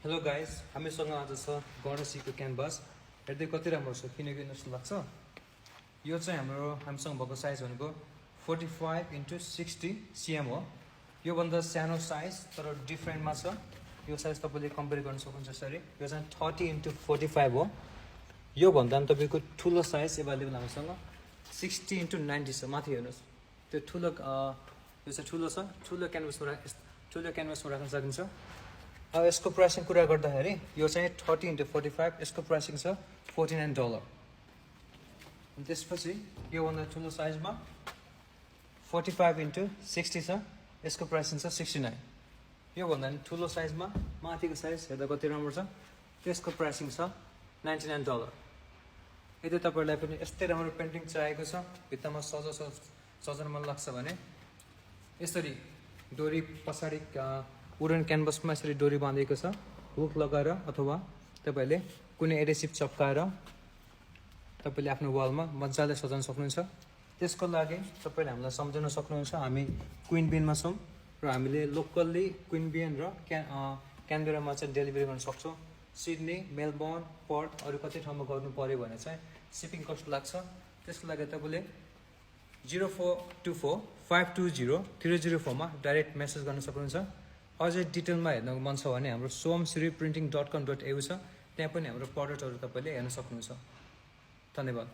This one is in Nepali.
हेलो गाइस, हामीसँग आज छ गणेशजीको क्यानभास। हेर्दै कति राम्रो छ, किनकि जस्तो लाग्छ। यो चाहिँ हामीसँग भएको साइज भनेको 45x60 cm हो। योभन्दा सानो साइज तर डिफ्रेन्टमा छ। यो साइज तपाईँले कम्पेयर गर्न सक्नुहुन्छ यसरी। यो चाहिँ 30x45 हो। योभन्दा पनि तपाईँको ठुलो साइज एभाइलेबल हामीसँग 60x90 छ। माथि हेर्नुहोस्, त्यो ठुलो यो चाहिँ ठुलो छ। ठुलो क्यानभासमा राख्न सकिन्छ। अब यसको प्राइसिङ कुरा गर्दाखेरि यो चाहिँ 30x45, यसको प्राइसिङ छ $49। अनि त्यसपछि योभन्दा ठुलो साइजमा 45x60 छ, यसको प्राइसिङ छ $69। योभन्दा नि ठुलो साइजमा माथिको साइज हेर्दा कति राम्रो छ, त्यसको प्राइसिङ छ $99। यदि तपाईँहरूलाई पनि यस्तै राम्रो पेन्टिङ चाहिएको छ, भित्तामा सजाउन मन लाग्छ भने यसरी डोरी पछाडि वुडन क्यानभासमा यसरी डोरी बाँधेको छ, हुक लगाएर अथवा तपाईँले कुनै एडेसिभ चप्काएर तपाईँले आफ्नो वालमा मजाले सजाउन सक्नुहुन्छ। त्यसको लागि तपाईँले हामीलाई सम्झाउन सक्नुहुन्छ। हामी क्विन बिनमा छौँ र हामीले लोकल्ली क्विन बिन र क्यानबेरामा चाहिँ डेलिभरी गर्न सक्छौँ। सिडनी, मेलबर्न, पर्थ अरू कति ठाउँमा गर्नु पऱ्यो भने चाहिँ सिपिङ कस्ट लाग्छ। त्यसको लागि तपाईँले 0424520304 मा डाइरेक्ट मेसेज गर्न सक्नुहुन्छ। अझै डिटेलमा हेर्नको मन छ भने हाम्रो somsriprinting.com.au छ, त्यहाँ पनि हाम्रो प्रडक्टहरू तपाईँले हेर्न सक्नुहुन्छ। धन्यवाद।